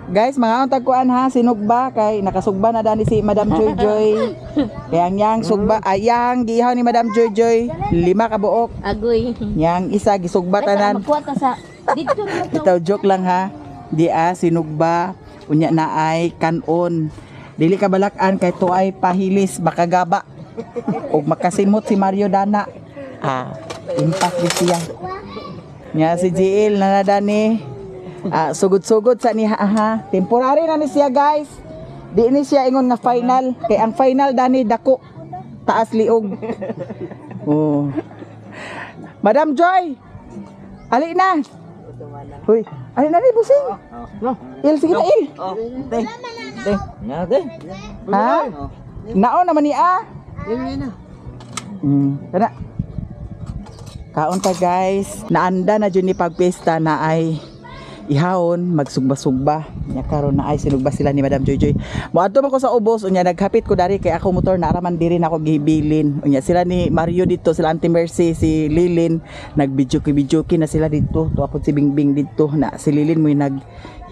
Guys, mga tagkuan ha, sinugba kay nakasugba na dani si Madam Joy Joy. Kaya yang sugba ayang gihaw ni Madam Joy Joy, 5 ka buok. Agoy. Yang isa gisugba tanan. Magkuha ta sa dito na to. Ito joke lang ha. Di sinugba unya na ay kanon. Dili ka balakan kay tuay pahilis makagaba. Og makasimot si Mario Dana. Impact di siya. Nya si JL na nadani. Sugod-sugod sa niya ha. Temporary na ni siya guys. Di ni siya ingon nga final. Kay ang final dani dako. Taas liog. Oh. Madam Joy. Ali na. Hoy, ali na ni busing. Il sige na il. Ha? Nao naman ni Kana. Kaon ta guys. Naanda na jud ni pagpesta na ay ihawon magsugba-sugba nya karon na ay sinugba sila ni Madam Joy Joy. Moadto man ko sa ubos unya naghapit ko dari kay ako motor na araman diri na ako gibilin. Unya sila ni Mario dito, sila Auntie Mercy, si Lilin nagvideo na sila dito. Tuapod si Bingbing dito na si Lilin mo nag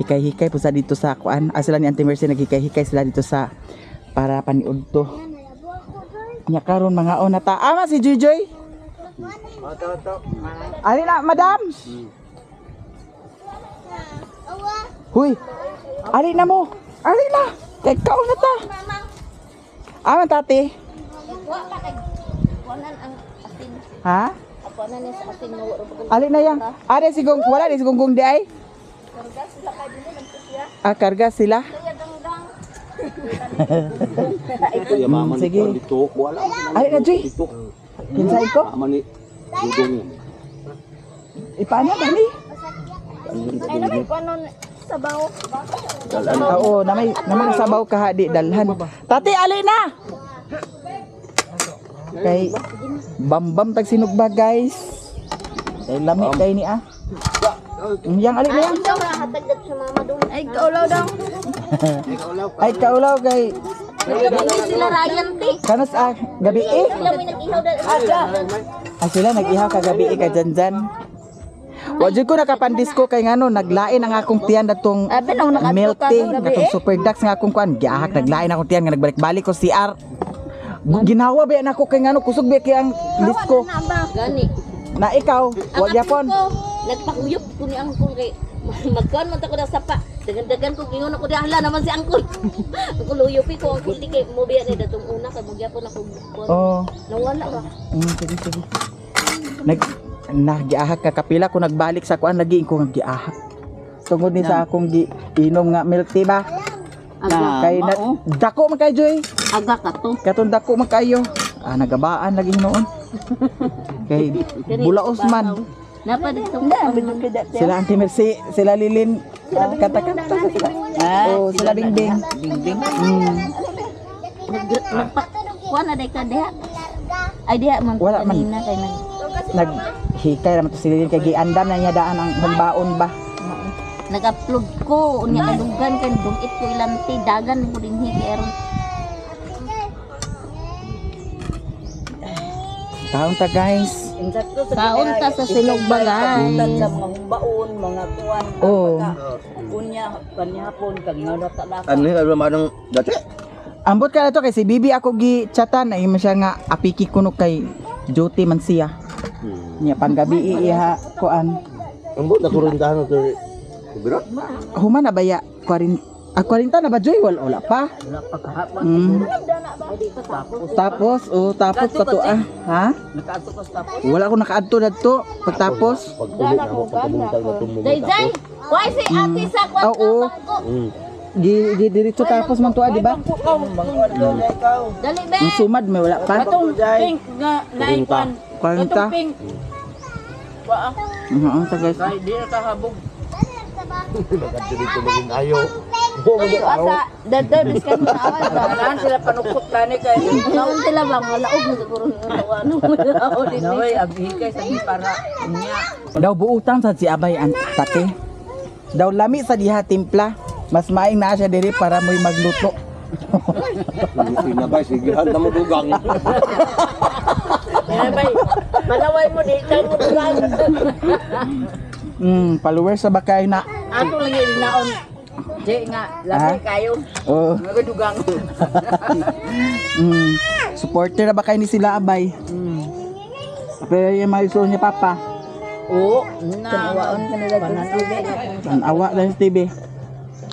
hikay-hikay po sa dito sa kuan. Sila ni Auntie Mercy naghikay-hikay sila dito sa para paniud to. Nya karon mga on ta ama si Joy Joy. Ali na Madam. Huy, ali na mo. Ali na. Kay kaon na ta. Aman tati. Ha? Ali na yang. Ada sigong wala di sigong di ay. Karga sila. Sige. Ali na Joy. Kinsay ko? Ipaano ba ni? Ay na may panon sabaw. Oo, namay sabaw kahadi dalhan. Tati ali na. Kay bambam tag sinugba guys. Kay lami kay ni Yang ali na yang. Hatagdat sa mama doon. Ay kaulaw daw. Ay kaulaw kay Sila Ryan ti. kanas gabi Sila may nag-ihaw dal. sila nag-ihaw kagabi ka dyan. Wajud ko nakapandisko kay ngano naglain ang akong tiyan datong milk tea, datong super ducks nga akong kuan. Giahak naglain akong tiyan nga nagbalik-balik ko CR. Ginawa ba nako kay ngano kusog ba kay ang disko. Gani. Na ikaw, wa gyapon. Nagpakuyop ko ni angkol kay magkuan man ta ko na sapa. Dagan-dagan ko gingon ako di ahla naman si angkol. Ako luyupi ko angkol di kay mo biya ni datong una kay magyapon ako. Oh. Nawala ba? Sige. Nagiahak ka kapila ko nagbalik sa kuan lagi ko nagiahak. Tungod ni sa akong inom nga milk tea ba? Kay dako man kay Joy. Aga ka to. Katong dako man kayo. Nagabaan lagi noon. Kay Bulaos man. Napa dito. Sila Auntie Mercy, sila Lilin. Kata-kata sila. Sila Bingbing. Kuan na ka diha. Ay diha man wala man. Kanina kay naghikay naman to si Lilin kay giandam na niya daan ang humbaon ba. Nag-upload ko unya kadugan kay dungit ko ilanti dagan ko din hiker. Kaon ta guys. Kaon ta sa sinugbagan. Sa mga humbaon, mga kuwan. Unya kanyapon kag ngada talaka. Ano yung manong dati? Ambot ka na to kay si Bibi ako gi-chatan ay siya nga apiki kuno kay duty man siya. Nya panggabi iha kuan. Ambot na kurintahan to. Biro? Human na baya 40 na ba Joy? Wala pa. Wala pa kahapon. Tapos pa to ha? Nakaadto ka sa tapos. Wala ko nakaadto dadto pagtapos. Pagkulit na ako pagkamuntag na tumulong. Jay, why si ate sa kwarto Oo. bangko? Diretso tapos man to di ba? Dali be. Ang sumad may wala pa. Pink nga naikwan. 40. Pink. Wa Oo, sa guys. kay di na kahabog. Nagkadto dito maging ayo. Asa dadto diskan na awal ba? Saan sila panukot lani kay. Naon sila bang walaog na siguro ano ano din. Naway abhikay sa para niya. Daw buutan sa si Abay ang tate. Daw lami sa diha timpla. Mas maing na siya diri para mo'y magluto. Sinabay sigihan na mo dugang. Bay. Malaway mo di tayo mo dugang. Followers sa bakay na. Ato lagi naon. Di nga, lami kayo. Oh. Mga dugang. Supporter na ba kayo ni sila abay? Pero yung maiso niya papa. Oo. Tanawaon ka nila Ang awa lang sa TV.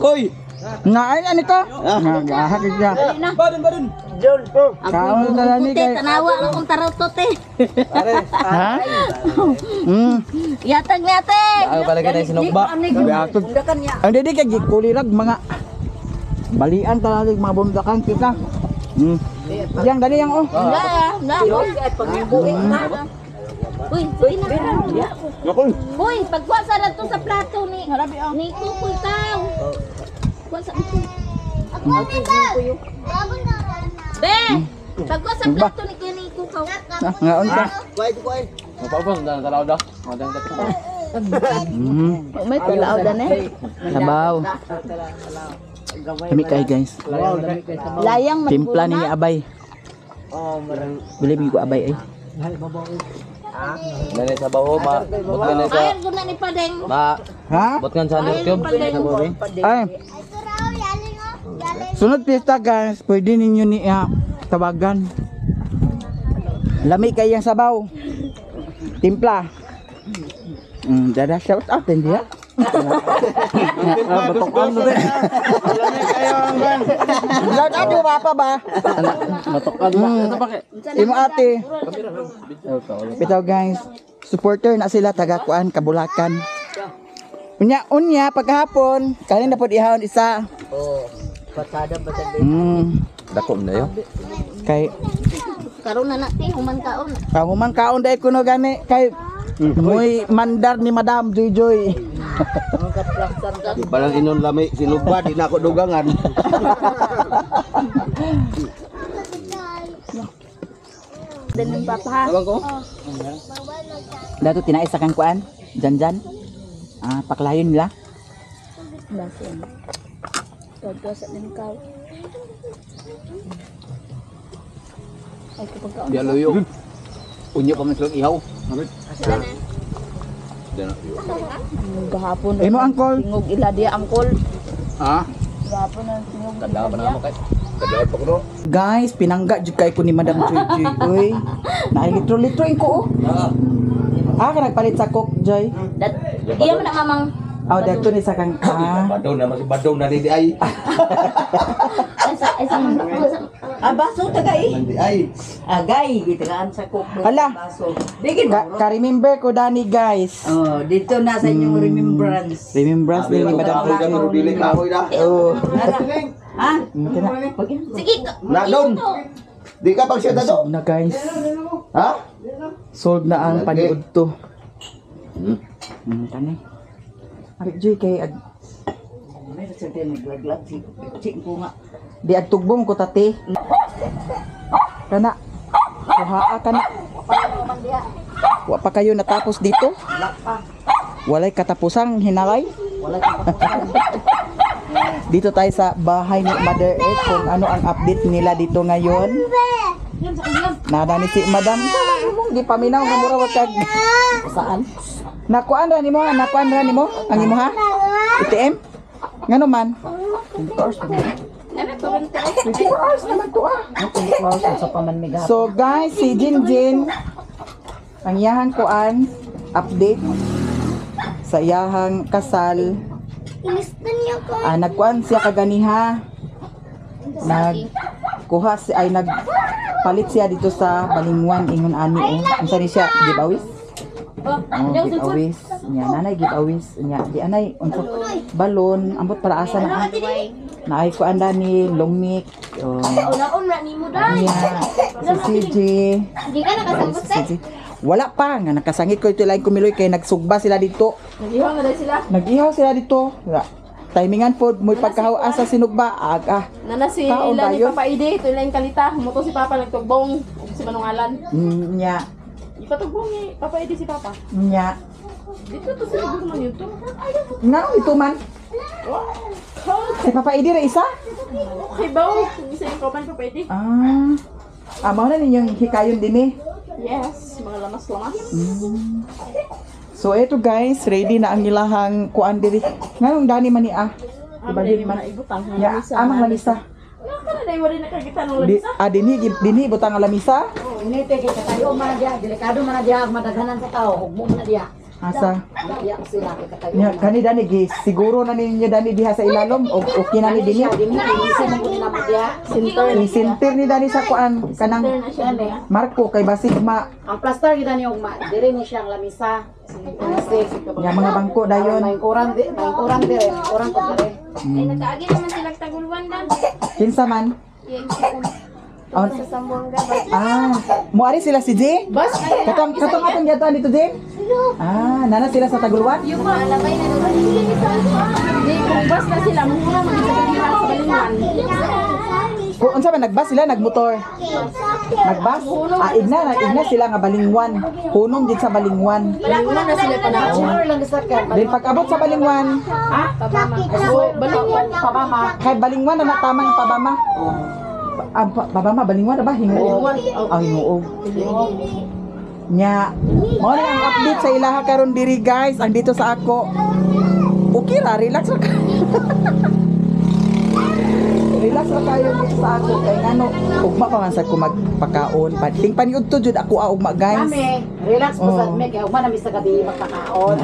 Koy! Nga ay ano ito? Nagahakit siya. John. Kaon ka lang ni Te, kay. tanawa akong tarotot eh. Ha? Yatag na te. Ayaw pala ka na sinugba. Sabi ako. Undakan niya. Ang didi kay gikulirag mga balian talaga mga bundakan kita. Yang dali yang oh. Na. Ay, pag-ibuin na. Uy, na. Uy, pagkuasa na to sa plato ni Kukoy tao. Kuasa ito. Be, pagkuasa sa plato ni Kuya ni Kukaw. Ngaon ka. Mapapos na talaw daw. May talaw dan eh. Sabaw. Kami kay guys. Layang Timpla ni abay. Bili ko abay ay. Nanay sa baho ba? Bot ka Ayan ko na ni Padeng. ba? Ha? Bot ka sa YouTube. Ay. Sunod pista guys, pwede ninyo ni tawagan. Lami kay yang sabaw. Timpla. Dada shout out din dia. Batokan mo din. Shout out mo pa ba? Matokan ba? Ito pa kay. Imo ate. Bitaw guys, supporter na sila taga kuan Kabulakan. Unya pagkahapon, kanin na pod ihawon isa. Oh, pasada pa sa Dako na yo. Kay Karon na natin, human kaon. human kaon dai kuno gani kay muy mandar ni Madam Joy. Di palang inon lami sinugba di na ako dugangan. Danin papa ha. Tawag ko. Dato tinaisa kang kuan, janjan. Paklayon nila. Basin. Pagkuasa ng kaw. Ay, kapag kaon. Dia luyo. Unyo pa man silang ihaw. Gahapon. Imo angkol. Tingog ila dia angkol. Ha? Gahapon ang tingog. Kadlaw pa na mo kay. Kadlaw pa ko no. Guys, pinangga jud kay ko ni Madam Joy. Uy, na litro ko. Ka nagpalit sa cook Joy. Iya man na mamang. Dato ni sa kang Badaw na mas badaw na di ay. Ay, sa Baso tagay. Di ay. Agay, gitagaan sa cook. Hala. Baso. Bigin mo. Ka-remember ko dani guys. Oh, dito na sa inyong remembrance. Remembrance ni Madam Madam Joy. ko dili ka hoy da. Oh. Ha? sige, Na doon. Di ka pag siya dato. Na guys, Ha? solve na ang paniud to. Kanay. Ari Joy kay May sa din naglaglag si ko nga. di agtugbong ko tati. Kana. Kuhaa ka na. Wa pa kayo natapos dito? Walay katapusang hinalay? Dito tayo sa bahay ni Mother Earth kung ano ang update nila dito ngayon. Nada ni si Madam. Di paminaw nga mura wag kag saan? Nakuan ra nimo, nakuan ra nimo ang imo ha? ATM? Ngano man? 24 hours naman to ah. So guys, si Jinjin ang iyahang kuan update sa iyahang kasal. Nagkuan siya kaganiha. Nagkuha si ay nagpalit siya dito sa Balingwan ingon ani unsa ni siya giveaways? Giveaways. Nya nanay giveaways nya di anay unsa balon ambot para asa na. Naay kuan ni longmik. una nimo dai. Nya si CJ. Di ka nakasangkot CJ. Wala pa nga nakasangit ko ito lang kumiloy kay nagsugba sila dito. Nagihaw na dai sila. Nag-ihaw sila dito. Timingan po, mo pagkahawa sa sinugba. Nana si Taon Ila ba ni yun? Papa Ide, ito ilang kalita. Muto si Papa nagtugbong. Si Manungalan. Nya, Ipatugbong ni Papa Ide si Papa. nya. Dito to sa gusto man yun to. Ito man. Si Papa Edi ra isa? Okay ba? Isa yung kauban Papa Ide. Amaw na ninyong hikayon din eh. Yes, mga lamas-lamas. So eto guys, ready na ang ilahang kuan diri. Nganong dani man ni Ibalhin man. Ibutang ng Ya, lamisa. amang lamisa. Kana dai mo din nakakita ng lamisa. Dinhi butang ang lamisa. Inite kay katayo man dia, delikado man dia madaghanan sa tao, ug mo na dia. Asa? Iya sila kay katayo. Nya kani dani gi siguro na ninyo dani diha sa ilalom o okay na ni dinhi. Dinhi isa man gud na dia. Center. Isintir ni dani sa kuan kanang Na siya niya. Marco kay basig Ang plaster gid ni ugma, dire ni siyang lamisa. nya mga bangko dayon. May kurang dire, kurang ko dire. Ay, nakaagi naman silang tagulwan dan. Kinsa man? Yung sipon. Oh, Sa Sambuanga ba? muari sila si J? Bas ay Katong atong giyatan dito J? Nana sila sa Taguluan? Yung malabay na naman. di kung bas na sila muna magsasabihan sa balingan. Kung unsa man nagbas sila nagmotor. Nagbas? Igna sila nga balingwan. Hunong din sa balingwan. Balingan na sila panahon. Sure lang sa kan. Then pag abot sa balingwan, So balingan Pabama. kay balingwan na natamang pabama. Pabama balingwan na ba hinuog? Hinuog. Nya, mo ni ang update sa ilaha karon diri guys, ang dito sa ako. Okay ra, relax ra ka. Relax ra kayo dito sa ako kay ngano ugma pa man sad ko magpakaon. Ting paniud to jud ako ugma guys. Kami, relax po sa Oh. me kay ugma na mi sa gabi magpakaon.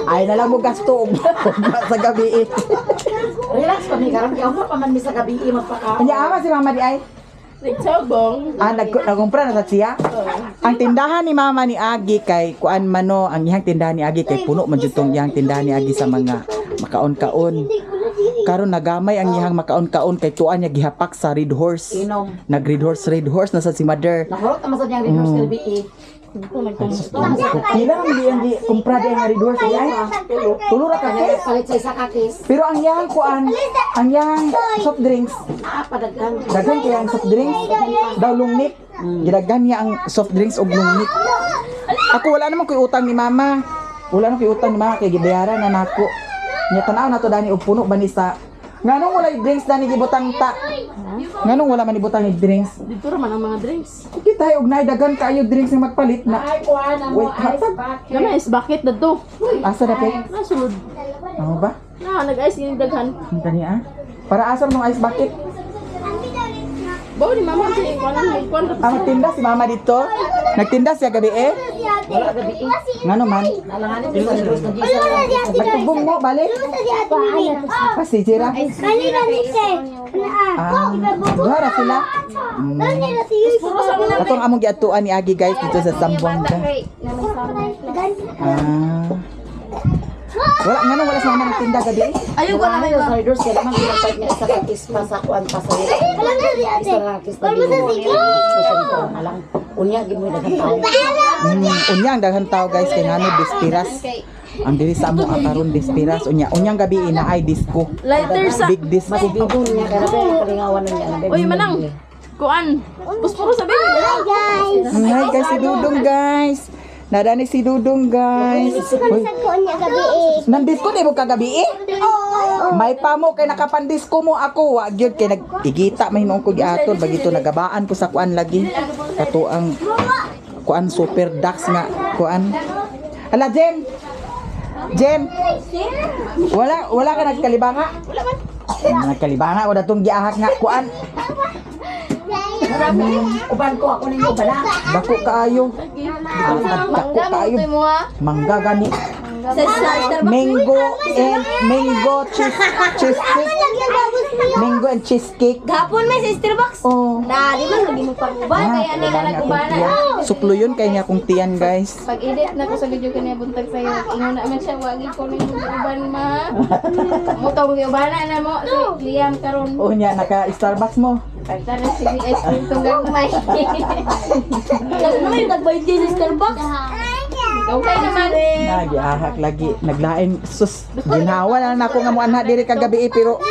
Ay na lang mo gasto ugma sa gabi. Relax pa mi karon kay ugma pa man mi sa gabi magpakaon. Nya ama si mama di ay. nagsobong. Nagkumpra na sa siya. Ang tindahan ni mama ni Agi kay kuan mano, ang iyang tindahan ni Agi kay puno man jud tong iyang tindahan ni Agi sa mga makaon-kaon. Karon nagamay ang iyang makaon-kaon kay tuan niya gihapak sa Red Horse. Inom. Red Horse na sa si Mother. Nahurot naman sa diyang reverse gabi. Kailan ang di kumpra di ang Red Horse ay? Tulo ra ka case. Palit sa isa ka case. Pero ang iyang kuan, ang iyang soft drinks, Padaghan. daghan kaya ang soft drinks daw lungnik. Gidaghan niya ang soft drinks og lungnik. Ako wala naman ko'y utang ni mama. Wala naman ko'y utang ni mama kay gibayaran na nako. Nya tanaw na to dani og puno ba ni sa nganong wala drinks dani gibutang ta. Nganong wala man ibutang ni drinks. Dito raman ang mga drinks. Kita og nay daghan kaayo drinks nga magpalit na. Ay kuan mo Wait, ice hatag. bucket. Gama is bakit na to? Asa na pe? Nasulod. Ano ba? Nag-ice yung daghan. Ang tani Para asa nung ice bucket? Bawa ni mama si kuan Magtinda si mama dito. Nagtinda siya gabi eh. Wala gabi. Ngano man? Nalanganin sa reverse ng gisa. Nagtubong mo balik. Kasi sira. Duhara sila. Katong among giatuan ni Agi guys dito sa Zamboanga. Wala sa mga nagtinda gabi. Ayaw ko na Nalanganin sa reverse kaya naman ginapag niya isa ka case pa sa kuan pa sa isa ka case na lang. Unya gid mo daghang tao. Unya ang daghang tao guys kay ngano dispiras. Ang diri sa amo karon dispiras unyang gabi ina ay disco. lighter sa Big disco. Masigidon niya kaya kalingawan niya. Uy manang. Kuan. Puspuro sabi. Hi guys si Dudong guys. Nadani si Dudong guys. Uy, nandisco di mo kagabi eh? May pamo kay nakapandisco mo ako. Wa gyud kay nagigita mahinuon ko giatol bagito nagabaan ko sa kuan lagi. Kato ang kuan super dax nga kuan. Ala Jen, wala ka nagkalibanga? Wala man. Nagkalibanga o datong giahak nga kuan. Uban ko ako ninyo bala. Dako kaayo. Dako kaayo. Mangga gani. Mango cheesecake. Mango and cheesecake. Gapon may sa Starbucks. Oh. Na, di ba hindi mo paguban kaya ani ka nagubana. Suplo yun kay niya kong tiyan guys. Pag edit na ko sa video kanya buntag sayo. Ingon na man siya wagi ko ning uban ma. Mo tong ubana na mo si Liam karon. Oh niya naka Starbucks mo. Pagtara si ice cream tong gagmay. Ano yung nagbayad din sa Starbucks? Okay naman. Nagiahak lagi. Naglain sus. Ginawa na ako nga mo anha diri kagabi pero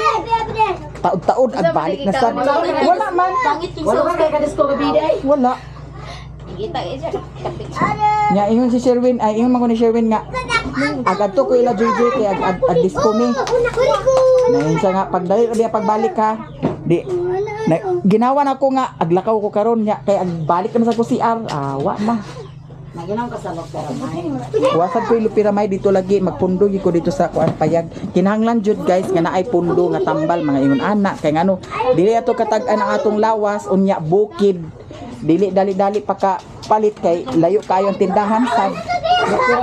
taod-taod at balik na sad. Wala man. Pangit yung Wala man kay kadisco gabi day. Wala. kita siya. Nya ingon si Sherwin ay ingon man ko ni Sherwin nga agad to ko ila JJ kay ag disco mi. Na insa nga pagdali dia pagbalik ha. Di ginawa na ko nga aglakaw ko karon nya kay agbalik na sa ko CR. Wa na. Naginang ka sa Piramay. Wasag ko yung piramay dito lagi magpundo gyud ko dito sa kuan payag. Kinahanglan jud guys nga naay pundo nga tambal mga ingon anak kay ngano dili ato katag-an ang atong lawas unya bukid. Dili dali-dali pa ka palit kay layo kayo ang tindahan sad.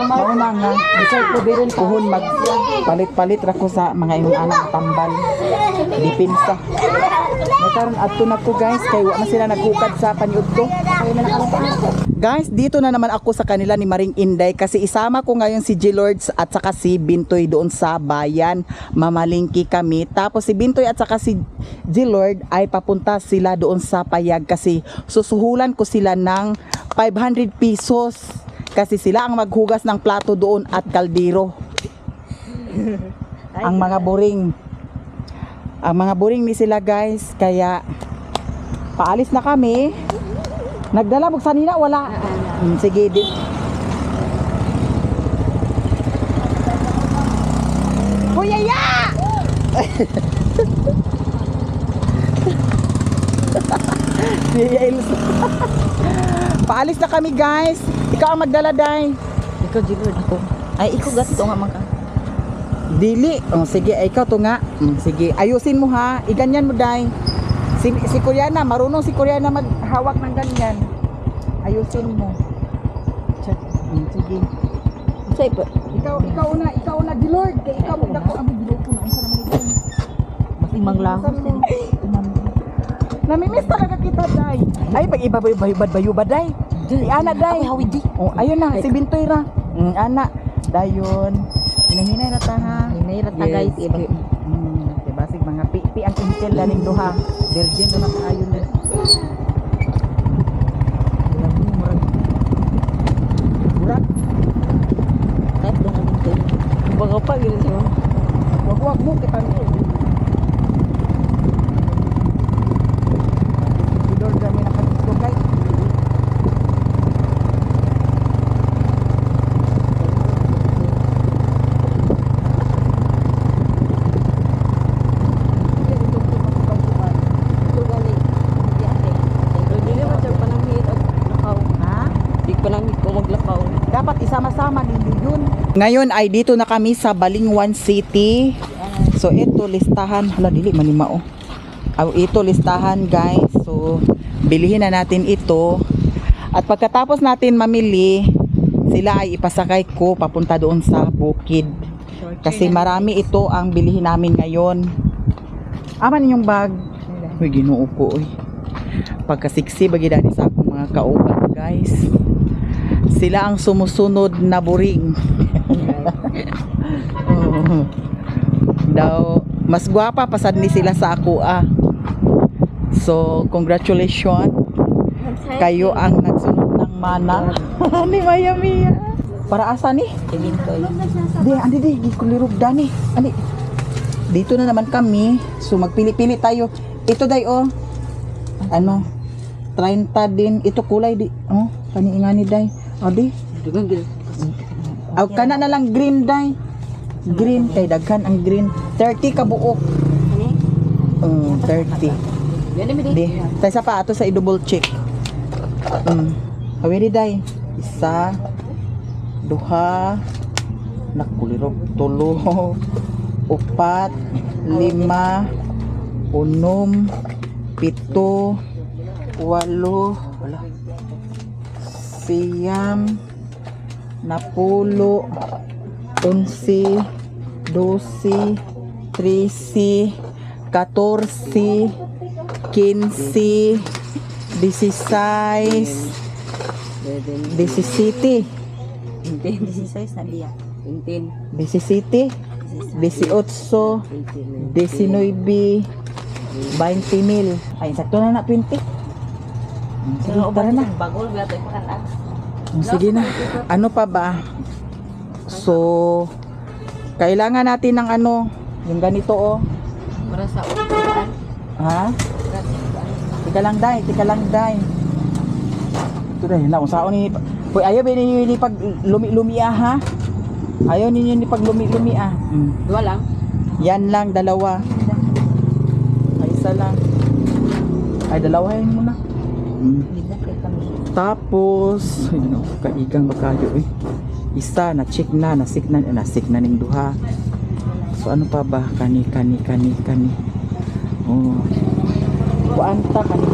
Mao na nga bisay ko dirin puhon mag palit-palit ra ko sa mga ingon anak tambal. Dipinsa. Karon adto na ko guys kay wa man sila naghukad sa paniud ko. Guys, dito na naman ako sa kanila ni Maring Inday kasi isama ko ngayon si G-Lords at saka si Bintoy doon sa bayan. Mamalingki kami. Tapos si Bintoy at saka si G-Lord ay papunta sila doon sa payag kasi susuhulan ko sila ng 500 pesos kasi sila ang maghugas ng plato doon at kaldero. Ang mga boring. Ang mga boring ni sila guys kaya paalis na kami. Nagdala mo sanina wala. Sige di. Kuya ya. Paalis na kami guys. Ikaw ang magdala day. Ikaw G-Lord ako. Ay ikaw gato nga maka. Dili. Oh, sige, ikaw to nga. Sige, ayusin mo ha. Iganyan mo day. Si Kuryana, marunong si Kuryana maghawak ng ganyan. Ayusin mo. Check. Sige. Say pa. Ikaw una, Lord. Kaya ikaw magdako ang video ko na. Unsa naman ito? Mas imang lahos din. Namimiss talaga kita, day. Ay, pag iba bayubad, day. Ana, day. Ako hawid di. Oh, ayun na, si Bintoy ra. Ana, dayon. Hinahinay na ta ha. Hinay ra ta guys. Diba, sig mga pipi ang intel daling duha. Virgin na lang ayon na. Burak. Kahit doon namin ito. Baga pa gini siya. Wag mo kita ni. Lord kami nakadito guys. Dapat isama-sama din yun. Ngayon ay dito na kami sa Balingwan City. So ito listahan. Hala dili manimao. Ito listahan guys. So bilihin na natin ito. At pagkatapos natin mamili, sila ay ipasakay ko papunta doon sa bukid. Kasi marami ito ang bilihin namin ngayon. Aman yung bag. Uy, ginoo ko uy. Pagkasiksi bagi dani sa akong mga kauban guys. Sila ang sumusunod na buring. Oh. Daw mas gwapa pasad ni sila sa ako ah. So congratulations. Kayo ang nagsunod ng mana ni Maya Mia. Para asa ni? Andi di kulirog dani. Ani. Dito na naman kami. So magpili-pili tayo. Ito day oh. Ano? 30 din. Ito kulay di. Oh, kani day. Adi. Aw kana na lang green day. Green kay daghan ang green. 30 ka buok. 30. Di. Tay sa pa ato sa i-double check. Awiri day. Isa, duha, nakulirog, tulo, upat, lima, unom, pito, walo, siyam, napulo, 11, 12, 13, 14, 15, 16, 17, 16 na dia. 17, 18, 19, 20 mil. Ay, sakto na 20. Sige, tara na. Bagol ba tayo pakan. Sige na. Ano pa ba? So, kailangan natin ng ano, yung ganito oh. Para sa upuan. Ha? Tika lang day. Ito day, na kung saan ni... Uy, ayaw ba ninyo ni pag lumi-lumi ha? Ayaw ninyo ni pag lumi-lumi Dua lang. Yan lang, dalawa. Ay, isa lang. Ay, dalawahin mo na. Libok kay kami. Tapos, ayun o, kaigang bakayo eh. Isa, na-check na ning duha. So ano pa ba? Kani. Oh. Kuanta kani.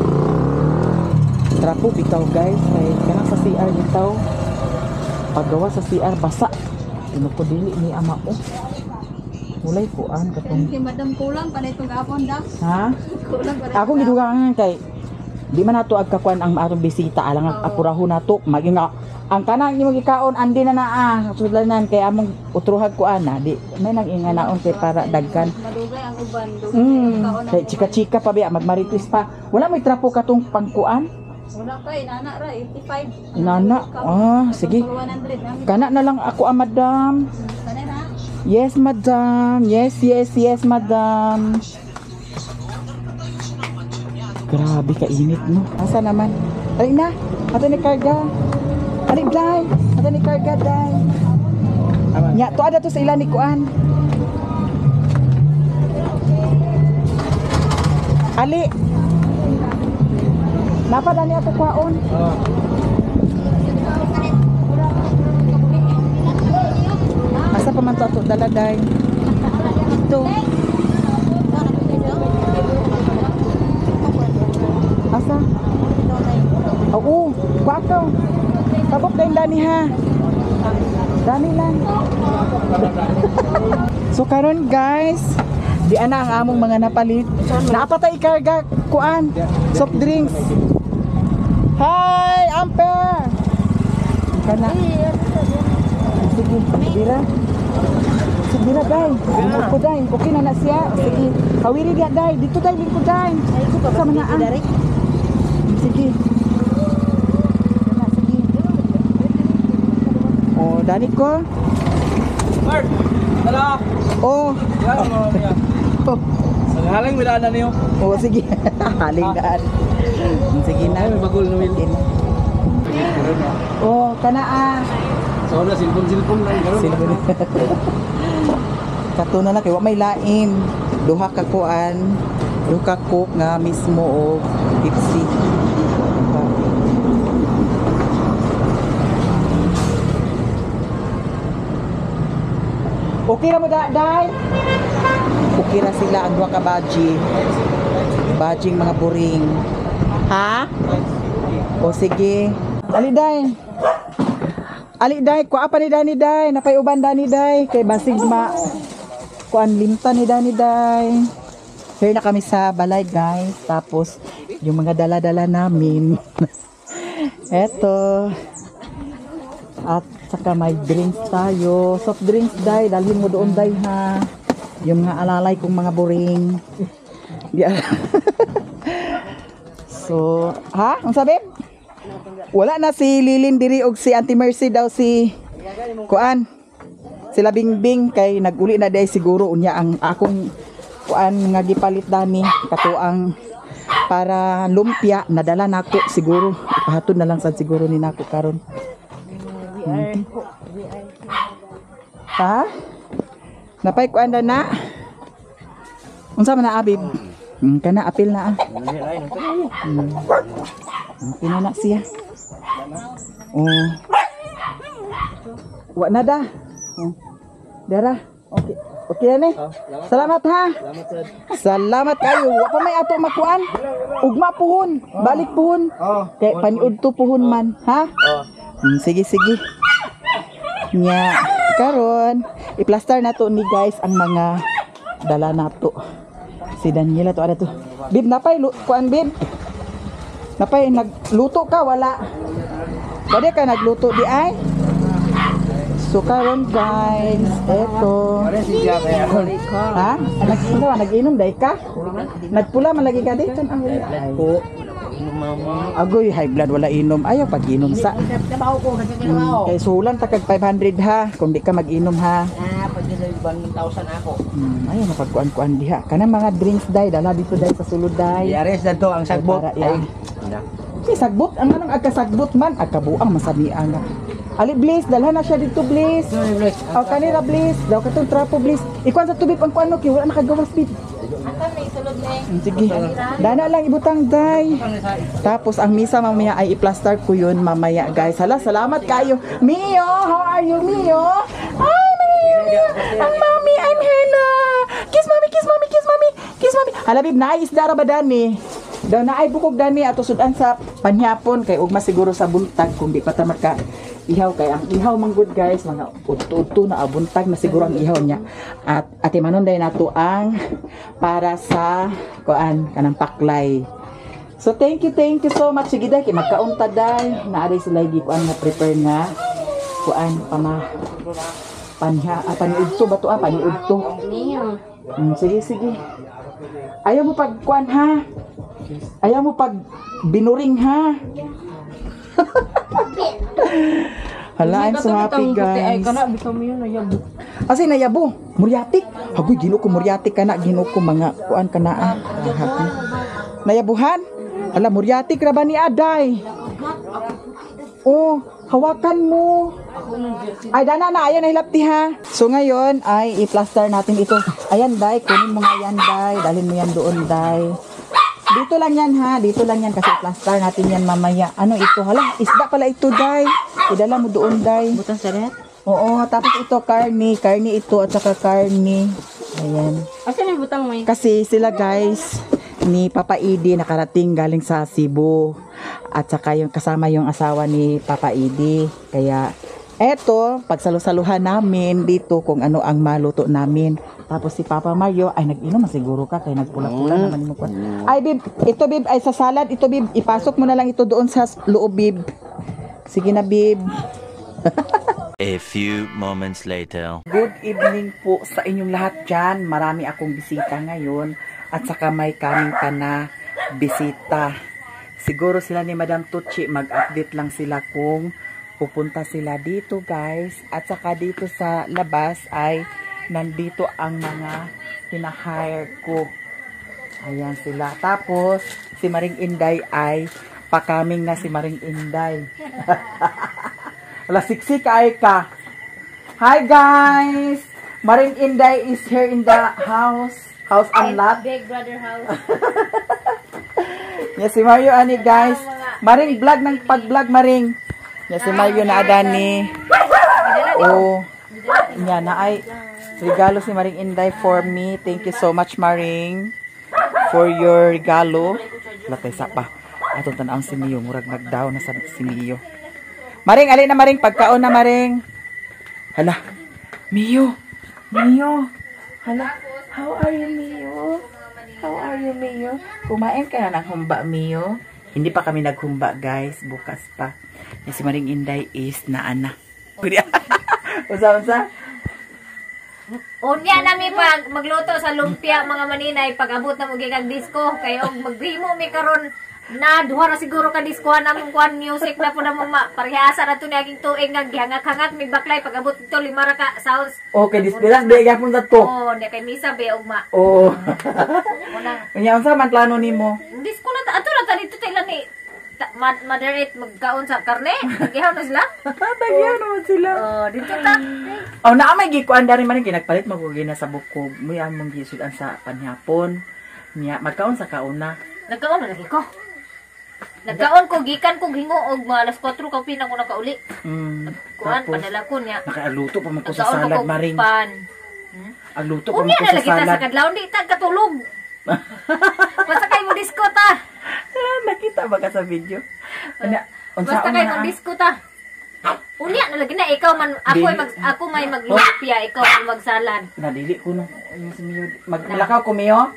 Trapo bitaw guys, kay kanang sa CR bitaw. Paggawa sa CR basa. Ano ko dili ni ama ko. Mulay kuan katong. Kay madam kulang pa na itong gapon da. Ha? Kulang pa na. Ako gidugangan kay di man nato agkakuan ang atong bisita alang apuraho nato maging ang kanang imong gikaon andi na naa sudlanan kay among utruhag kuan na di may nag-inga naon kay para dagkan. Madugay ang uban. Dugay Kay chika-chika pa biya magmaritis pa. Wala may trapo katong pangkuan. Wala pa nana ra 85. Inana. Sige. 100 Kana na lang ako madam. Kanin ha. Yes, madam. Yes, madam. Grabe ka init no. Asa naman? Ali na. Ato ni karga. Ali dai. Ato ni karga dai. Nya to ada to sa ilan ni kuan. Ali. Napa dani ato kuaon? Asa pa man to ato dala dai? Ito. Asa? Oo, kuato. Tabok din dani ha. Dani lang. So karon guys, di ana ang among mga napalit. Naapatay ikarga kuan, soft drinks. Hi, Amper. Kana. Sige, dira. Sige dai. Ko dai, okay na siya. Sige. Kawiri dia dai, dito dai lingkod dai. Sa mga ang. Sige. Oh, dani ko. Mark, tala. Oh. Halang midaan na niyo. Oh, sige. Halingan. Sige na. May bagol na wil. Oh, kana So na silpon lang karon. Silpon. Kato na lang kay wa may lain. Duha ka kuan, duha ka cook nga mismo og Pepsi. Okay ra mo dai? Okay ra sila ang duha ka baji. Bajing mga buring. Ha? O sige. Ali dai. Ali dai, kuha pa ni Dani dai, napay uban Dani dai kay basig kuan limta ni Dani dai. Here na kami sa balay guys. Tapos yung mga dala-dala namin. Eto. At saka may drinks tayo. Soft drinks dai, dalhin mo doon dai ha. Yung mga alalay kong mga boring. So, ha? Ang sabi? Wala na si Lilin diri og si Auntie Mercy daw si kuan. Sila Bingbing kay naguli na day siguro unya ang akong kuan nga gipalit dani katuang para lumpia nadala nako siguro ipahatod na lang sad siguro ni nako karon. Ha? Napay kuan na. Unsa man na abib? Kana apil na. Pinana siya. Oh. Wa na da. Oh. Dara. Okay. Okay na ni. Salamat ha. Salamat kayo. Wa pa may ato makuan. Ugma puhon. Balik puhon. Kay paniud to puhon man, ha? Sige. Nya karon i-plaster nato ni guys ang mga dala nato. Si Daniela to ada to. Bib napay kuan bib. Napay nagluto ka wala. Dali ka nagluto di ay. So karon guys, eto. Ha? Nag-inom dai ka? Nagpula man lagi ka di kan ang ko. Agoy high blood wala inom. Ayaw pag-inom sa. Kay sulan ta kag 500 ha kung di ka mag-inom ha. Pag 1,000 ako. Ayaw mapagkuan-kuan diha. Kanang mga drinks dai dala dito dai sa sulod dai. Yares na to ang sagbot. Si sagbot ang manang agkasagbot man agkabuang masamian nga. Ali Bliss, dalhan na siya dito Bliss. O kanira Bliss, daw katong trapo Bliss. Ikuan sa tubig ang kuano kay wala nakagawas bit. Sige. Dana lang ibutang, day. Tapos ang misa mamaya ay i-plaster ko yun mamaya, guys. Hala, salamat kayo. Mio, how are you, Mio? Hi, Mio. Ang mami, I'm Hela. Kiss mami, kiss mami, kiss mami. Kiss mami. Hala, babe, naisda ra ba dani? Daw na ay bukog dani ato sudan sa panhapon kay ugma siguro sa buntag kung di pa ta maka ihaw kay ang ihaw man good guys mga udto na buntag na siguro ang ihaw niya at ati manon day nato ang para sa kuan kanang paklay. So thank you so much. Sige day kay magkaunta day naaday sila gikuan nga prepare nga kuan paniudto ba to paniudto. Sige. Ayaw mo pag kuan ha. Ayaw mo pag binuring ha. Hala, I'm so happy guys. Kasi nayabo, muryatik. Haboy, gino ko muryatik ka na, gino ko mga kuan ka na. Happy. Nayabuhan? Hala, muryatik ra ba ni Aday? Oh, hawakan mo. Ay, dana na, ayan, hilapti ha. So ngayon ay i-plaster natin ito. Ayan, Day, kunin mo nga yan, Day. Dalhin mo yan doon, Day. Dito lang yan ha, dito lang yan kasi plaster natin yan mamaya. Ano ito? Hala, isda pala ito, Day. Idala mo doon, Day. Butang saret? Oo, tapos ito karni ito at saka karni. Ayan. Asa na butang may? Kasi sila guys, ni Papa Idi nakarating galing sa Cebu. At saka yung kasama yung asawa ni Papa Idi. Kaya eto, pagsalusaluhan namin dito kung ano ang maluto namin. Tapos si Papa Mario, ay nag-inom na siguro ka, kaya nagpula-pula naman mo. Ay, Bib, ito Bib, ay sa salad, ito Bib, ipasok mo na lang ito doon sa loob, Bib. Sige na, Bib. A few moments later. Good evening po sa inyong lahat dyan. Marami akong bisita ngayon. At saka may kaming ka na bisita. Siguro sila ni Madam Tucci, mag-update lang sila kung pupunta sila dito, guys. At saka dito sa labas ay nandito ang mga pinahire ko. Ayan sila. Tapos, si Maring Inday ay pakaming na si Maring Inday. Wala, siksik ay ka. Hi guys! Maring Inday is here in the house. House and lot. Big brother house. Yes, si Mario ani guys. Maring vlog ng pag-vlog Maring. Yes, si Mario na adani. Oh. Yan na ay regalo si Maring Inday for me. Thank you so much, Maring, for your regalo. Latay sa pa. Atong tanaw si Mio. Murag nagdaw na sa si Mio. Maring, alin na Maring. Pagkaon na Maring. Hala. Mio. Mio. Hala. How are you, Mio? How are you, Mio? Kumain ka na ng humba, Mio? Hindi pa kami naghumba, guys. Bukas pa. Si Maring Inday is naana. Usa-usa? Unya nami pag magluto sa lumpia mga maninay pag abot na mo gigag disco kayo maghimo mi karon na duha ra siguro ka diskuhan namong kuan music na po na mo parehasa na to ni aging tuig nga gihangak-hangak mi baklay pag abot dito 5 ra ka sounds. Okay, dispiras ba gyapon dadto? Oh, di kay misa be ugma. Oh. Unang Unya unsa man plano nimo? disco na ato na dito tay ni moderate magkaon sa karne. Gihaw na sila. Tagyaw naman sila. Oh, dito ta. Oh, naa may gikuan dari man kinagpalit magugay na sa bukog. Muy among gisudan sa panhapon. Nya magkaon sa kauna. Nagkaon na lagi ko. Nagkaon ko gikan ko hingo og mga alas 4 ka pina ko nakauli. Kuan padala ko niya. Nakaaluto pa man ko sa Nagkaon salad ko Maring. pan. Agluto pa man Unya ko na sa lagi ta sa salad. kadlaw di ta katulog. Basta kay mo disco ta. Nakita ba ka sa video? Unya, Basta kay mo disco ta. Unya na lagi na ikaw man ako may maglumpia ikaw may magsalad. Nadili ko no. Yung si Mio. Malakaw ko Mio.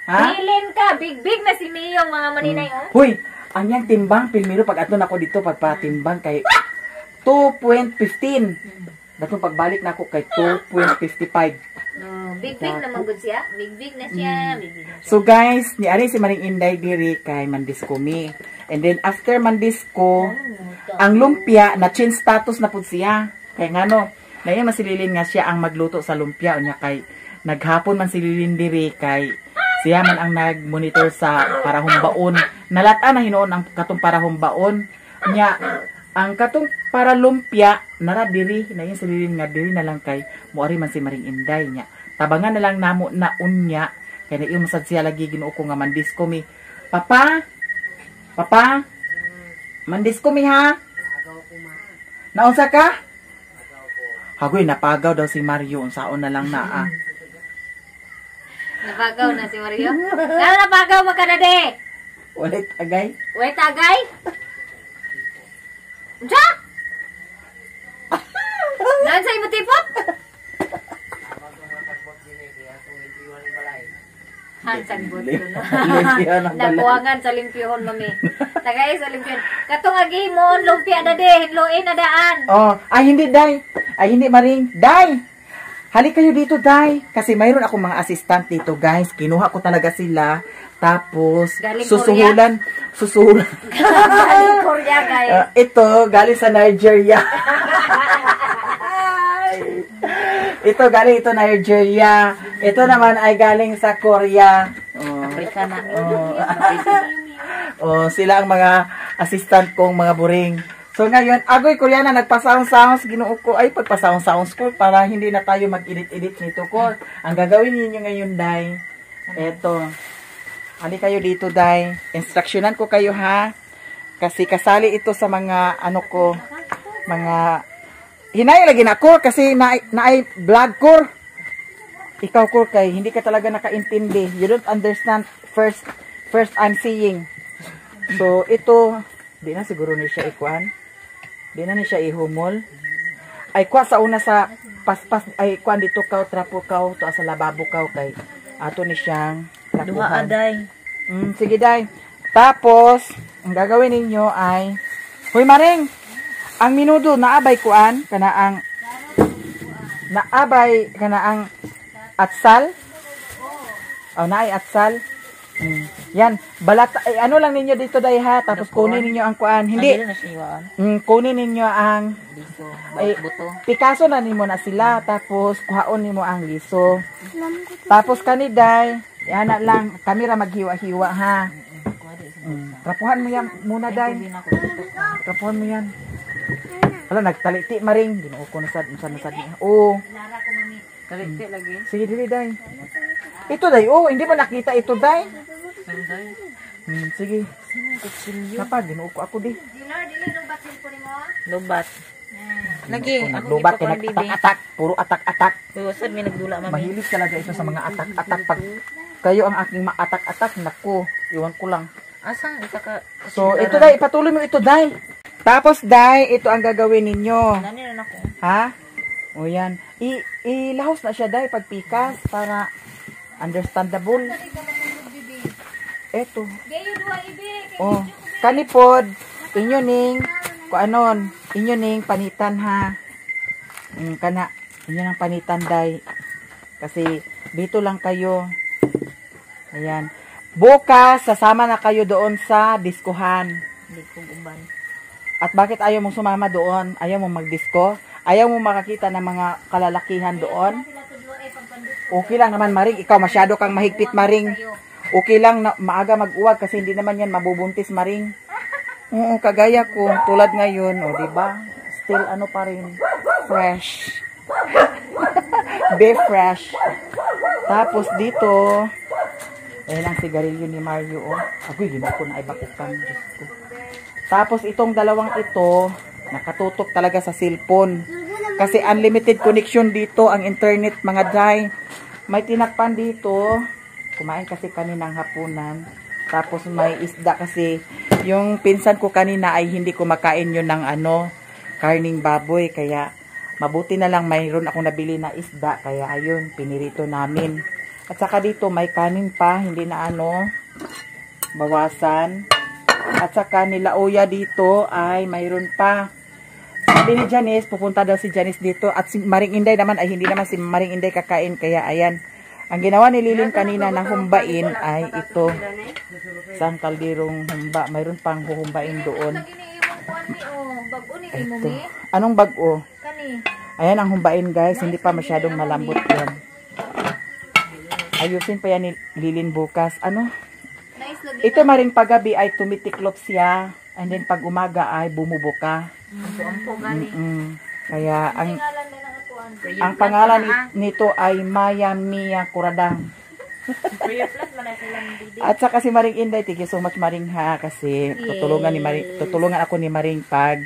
Ha? Bilin ka, big na si Mio mga maninay oh. Huy, anyang timbang pilmiro pag ato nako dito pagpatimbang kay 2.15. Datong pagbalik na ako kay 2.55. No, big naman gud siya. Big na siya. Big na siya. So guys, niari si Maring Inday diri kay Mandisco mi. And then after Mandisco, ang lumpia na change status na pud siya. Kay ngano, nayon masililin nga siya ang magluto sa lumpia unya kay naghapon man sililin diri kay siya man ang nag-monitor sa parahumbaon. Nalata na hinuon ang katong parahumbaon. Nya ang katong para lumpia nara diri nayon sililin nga diri na lang kay muari man si Maring Inday nya. Tabangan na lang namo na unya Kaya na masad siya lagi Ginoo ko nga mandisko mi. Papa? Papa? Mandisko mi ha? Naunsa ka? Hagoy, napagaw daw si Mario. Unsaon na lang naa. Napagaw na si Mario. Kala napagaw magkadade. Ulit agay. Wait, tagay. Unsa? Naan sa imo tipot? Hansang buto no. Limpyo ng balay. Nakuwangan sa limpyahon mami. Tagay sa limpyahon. Katong agihimon lumpia na de, hinluin na daan. Oh, ay hindi Day. Ay hindi Maring. Day. Halik kayo dito Day. Kasi mayroon akong mga assistant dito guys. Kinuha ko talaga sila. Tapos Galing susuhulan. Galing Korea guys. Ito galing sa Nigeria. Ito galing ito Nigeria. Ito naman ay galing sa Korea. Oh. Afrika na. Sila ang mga assistant kong mga buring. So ngayon, agoy Koreana, nagpa-sounds Ginoo ko. Ay, pagpa-sounds ko para hindi na tayo mag-edit-edit nito ko. Ang gagawin niyo ngayon, Day, eto. Ali kayo dito, Day. Instructionan ko kayo, ha? Kasi kasali ito sa mga, ano ko, mga, hinay lagi na ko kasi naay vlog ko. Ikaw ko kay, hindi ka talaga nakaintindi. You don't understand first I'm seeing. So, ito, di na siguro ni siya ikuan. Di na ni siya ihumol. Ay, kwa sa una sa paspas, ay, kuan dito kaw, trapo kaw, to sa lababo kaw, kay, ato ni siyang Duha aday. Sige, Day. Tapos, ang gagawin ninyo ay, Hoy, Maring, ang minudo, naabay kuan, kana ang atsal. Naay atsal. Yan, balat, ano lang ninyo dito, Day, ha? Tapos kunin ninyo ang kuan. Hindi. Kunin ninyo ang Picasso na nimo na sila. Tapos kuhaon nimo ang liso. Tapos kani, Day, yan na lang. Kamera maghiwa-hiwa, ha? Trapuhan mo yan muna, Day. Trapuhan mo yan. Wala, nagtaliti Maring. Ginoo ko nasad niya. Oo. Taliti lagi. Sige, dili, Day. Ito, Day. Oh, hindi ba nakita ito, Day? Sige. Kapag, ginoo ko ako, di. Lubat. Lagi, ako Lubat, atak-atak. Puro atak-atak. Tuwasad may nagdula mami. Mahilig talaga ito sa mga atak-atak. Pag kayo ang aking maatak-atak, naku, iwan ko lang. Asang isa ka. So, ito, Day. Ipatuloy mo ito, Day. Tapos, Day, ito ang gagawin ninyo. Nani na ako. Ha? O yan. Ilahos na siya, Day, pagpikas para understandable. Eto. Oh, kanipod, inyo ning, kuanon, inyo ning panitan, ha. Kana, inyo nang panitan, Day. Kasi, dito lang kayo. Ayan. Bukas, sasama na kayo doon sa diskuhan. Hindi ko uban. At bakit ayaw mong sumama doon? Ayaw mong magdisko? Ayaw mong makakita ng mga kalalakihan doon? Okay lang naman, Maring. Ikaw masyado kang mahigpit, Maring. Okay lang na maaga mag-uwag kasi hindi naman yan mabubuntis, Maring. Oo, kagaya ko. Tulad ngayon, o, diba? Still, ano pa rin? Fresh. Be fresh. Tapos dito, lang sigarilyo ni Mario, oh. Agoy, hindi ko na ibakukan. Diyos ko. Tapos itong dalawang ito, nakatutok talaga sa cellphone. Kasi unlimited connection dito, ang internet, mga Day. May tinakpan dito. Kumain kasi kaninang hapunan. Tapos may isda kasi. Yung pinsan ko kanina ay hindi kumakain yun ng karning baboy. Kaya mabuti na lang mayroon akong nabili na isda. Kaya ayun, pinirito namin. At saka dito may kanin pa, hindi na bawasan. At saka nila Oya dito ay mayroon pa. Sabi ni Janice, pupunta daw si Janice dito. At si Maring Inday naman ay hindi naman si Maring Inday kakain. Kaya ayan. Ang ginawa ni Lilin kanina na humbain ay ito. Isang kaldirong humba. Mayroon pang huhumbain doon. Ito. Anong bag-o? Ayan ang humbain, guys. Hindi pa masyadong malambot yan. Ayusin pa yan ni Lilin bukas. Ito Maring paggabi ay tumitiklop siya. And then pag umaga ay bumubuka. Kaya ang pangalan nito ay Maya Mia Kuradang. Prayer plus man na silang didi. At saka si Maring Inday, thank you so much Maring ha, kasi tutulungan ako ni Maring pag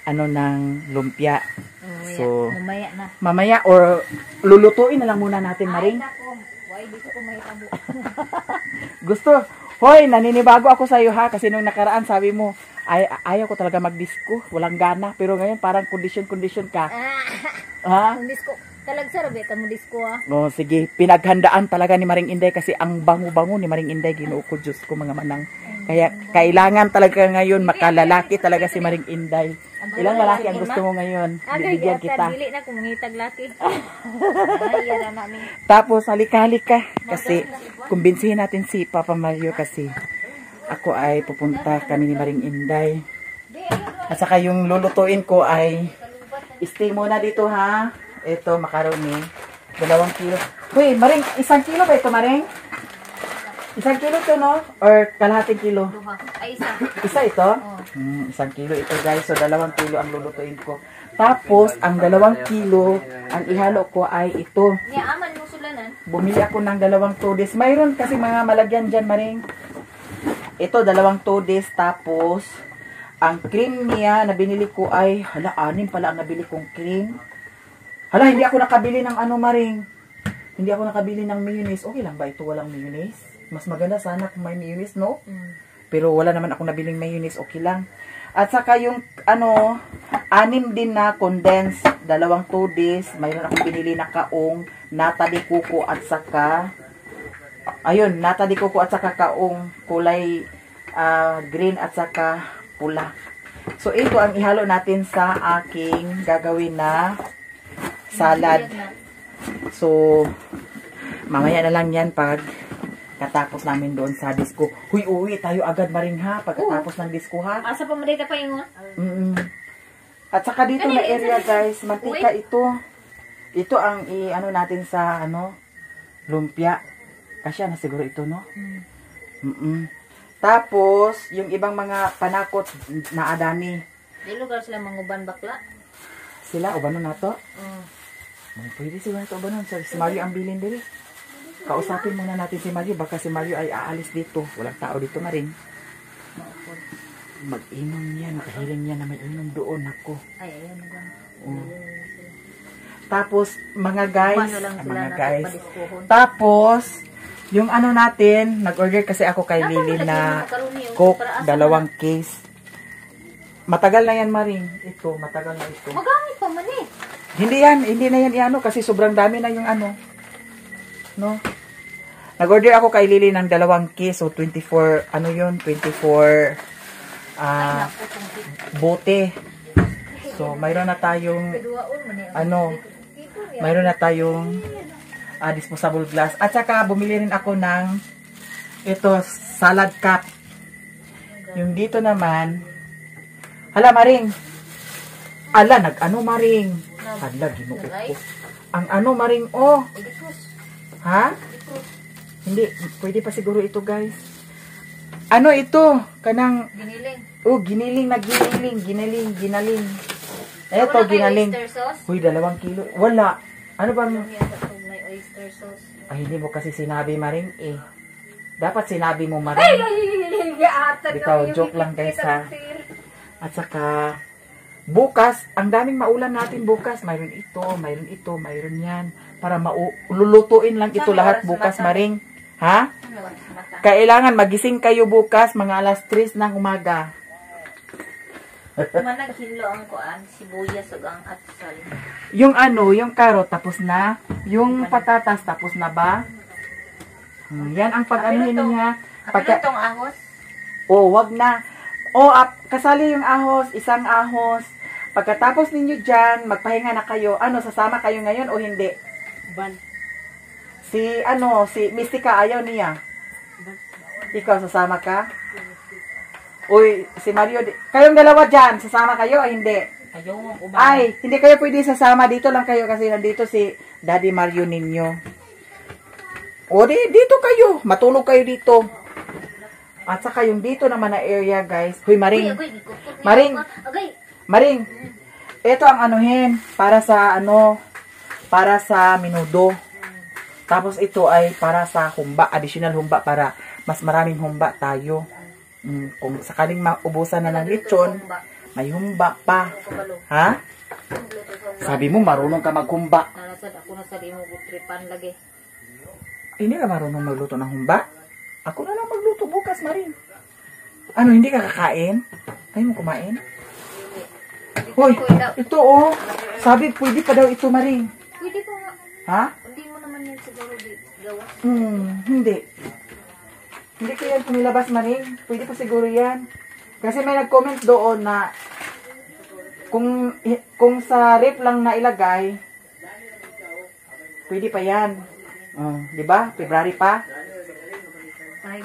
ano ng lumpia. So, Mamaya na. mamaya or lulutuin na lang muna natin Maring. Why dito ko mahitabo? Gusto, hoy, naninibago ako sa iyo ha, kasi nung nakaraan sabi mo, ayaw ko talaga magdisco, walang gana, pero ngayon parang condition ka. Ha? Ang disco. Talagsar beta mo disco ah. No, sige, pinaghandaan talaga ni Maring Inday kasi ang bango-bango ni Maring Inday, Ginoo ko Diyos ko mga manang. Kaya kailangan talaga ngayon makalalaki talaga si Maring Inday. Ilang lalaki ang gusto mo ngayon? Bibigyan kita. Dili na kung mangitag laki. Ay, yara namin. Tapos halika kasi kumbinsihin natin si Papa Mario kasi ako ay pupunta kami ni Maring Inday. At saka yung lulutuin ko ay stay muna dito ha. Ito macaroni, 2 kilo. Uy, Maring, 1 kilo ba ito Maring? 1 kilo to no? Or kalahating kilo? Ay, isa. Isa ito? 1 kilo ito guys. So 2 kilo ang lulutuin ko. Tapos ang 2 kilo ang ihalo ko ay ito. Niya aman mo sulanan. Bumili ako ng 2 todes. Mayroon kasi mga malagyan dyan Maring. Ito 2 todes. Tapos ang cream niya na binili ko ay, 6 pala ang nabili kong cream. Hindi ako nakabili ng ano Maring. Hindi ako nakabili ng mayonnaise. Okay lang ba ito walang mayonnaise? Mas maganda sana kung may mayonnaise, no? Pero wala naman ako nabiling mayonnaise, okay lang. At saka yung, 6 din na condensed, 2 todes. Mayroon akong binili na kaong, nata de coco at saka, nata de coco at saka kaong kulay green at saka pula. So, ito ang ihalo natin sa aking gagawin na salad. So, mamaya na lang yan pag katapos namin doon sa disco. Huy, uwi tayo agad Maring ha, pagkatapos ng disco ha. Asa pa madita pa yung At saka dito na area guys, mantika ito. Ito ang natin sa lumpia. Kasya na siguro ito no? Tapos, yung ibang mga panakot na adani. Di lugar sila manguban bakla. Sila, ubano na to? Pwede siguro ito ubanon. Si Mario ang bilin dili. Kausapin muna natin si Mario. Baka si Mario ay aalis dito. Walang tao dito na rin. Mag-inom yan. Makahiling yan na may inom doon. Ako. Ay, ayun na. Tapos, mga guys. Tapos, yung natin, nag-order kasi ako kay Lily na Coke, 2 case. Matagal na yan, Maring. Ito, matagal na ito. Magamit pa man eh. Hindi na yan kasi sobrang dami na yung no? Nag-order ako kay Lily ng 2 case, so 24, 24 bote. So, mayroon na tayong, mayroon na tayong disposable glass. At saka, bumili rin ako ng ito, salad cup. Yung dito naman, Maring. Maring. Ginoo ko. Ang Maring, Ha? Hindi, pwede pa siguro ito, guys. Ito? Kanang, giniling. Ginaling. Ito, ginaling. Uy, 2 kilo. Wala. Ano ba? May oyster sauce. Ay, hindi mo kasi sinabi, Maring, eh. Dapat sinabi mo, Maring. Bitaw, joke lang, guys, ha. At saka, bukas, ang daming maulam natin bukas. Mayroon ito, mayroon yan. Para lulutuin lang ito lahat bukas, Maring. Ha? Kailangan magising kayo bukas, mga 3:00 ng umaga. Managhilo ang kuan, sibuyas ug ang atsal. Yung carrot, tapos na. Yung patatas, tapos na ba? Yan ang pag-anuhin niya. Itong ahos? Wag na. Kasali yung ahos, 1 ahos. Pagkatapos ninyo dyan, magpahinga na kayo. Sasama kayo ngayon o hindi? Si Mystica, ayaw niya. Ikaw, sasama ka? Uy, si Mario, kayong dalawa dyan, sasama kayo o hindi? Ay, hindi kayo pwede sasama. Dito lang kayo kasi nandito si Daddy Mario ninyo. Dito kayo. Matulog kayo dito. At saka yung dito naman na area, guys. Huy, Maring. Maring. Ito ang para sa para sa minudo. Tapos ito ay para sa humba, additional humba para mas maraming humba tayo. Kung sakaling maubusan na ng lechon, may humba pa. Ha? Sabi mo marunong ka maghumba. Nalasad ako na sa limo tripan lagi. Hindi ka marunong magluto ng humba? Ako na lang magluto bukas, Maring. Ano, hindi ka kakain? Ayaw mo kumain? Hoy, ito oh. Sabi, pwede pa daw ito, Maring. Pwede po nga. Ha? Hindi mo naman yan siguro gawa. Hindi. Hindi ko yan kumilabas, Maring. Pwede pa siguro yan. Kasi may nag-comment doon na kung sa ref lang na ilagay, pwede pa yan. Di ba? February pa? 5.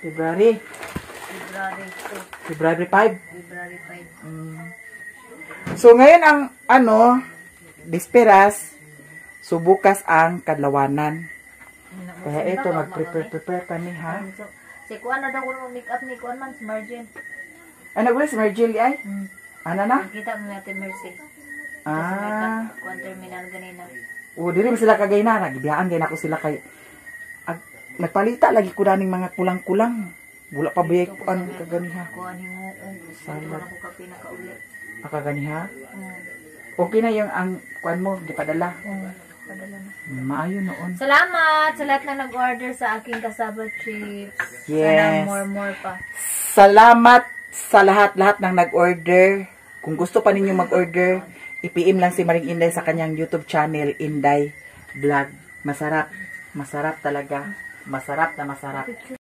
February. February 5. February 5. So, ngayon ang, disperas, so bukas ang kadlawanan. Kaya ito, mag-prepare kami, ha? Si Kuan na daw ko make up ni Kuan man, si Margin. Ano guys, Marjorie ay? Ano na? Kita mo natin Mercy. Kuan terminal ganina. Dili mo sila kagay na. Nagibiyaan gay na ko sila kay... nagpalita lagi ko daning mga kulang-kulang. Wala pa ba kuan kaganiha? Kuan mo Salad. ako ka pinakauli. Kaganiha? Okay na yung ang kuan mo, di padala. Padala na. Maayo noon. Salamat sa lahat na nag-order sa aking kasaba chips. Yes. Sana more pa. Salamat sa lahat ng nag-order. Kung gusto pa ninyo mag-order, i-PM lang si Maring Inday sa kanyang YouTube channel, Inday Vlog. Masarap. Masarap talaga. Masarap na masarap.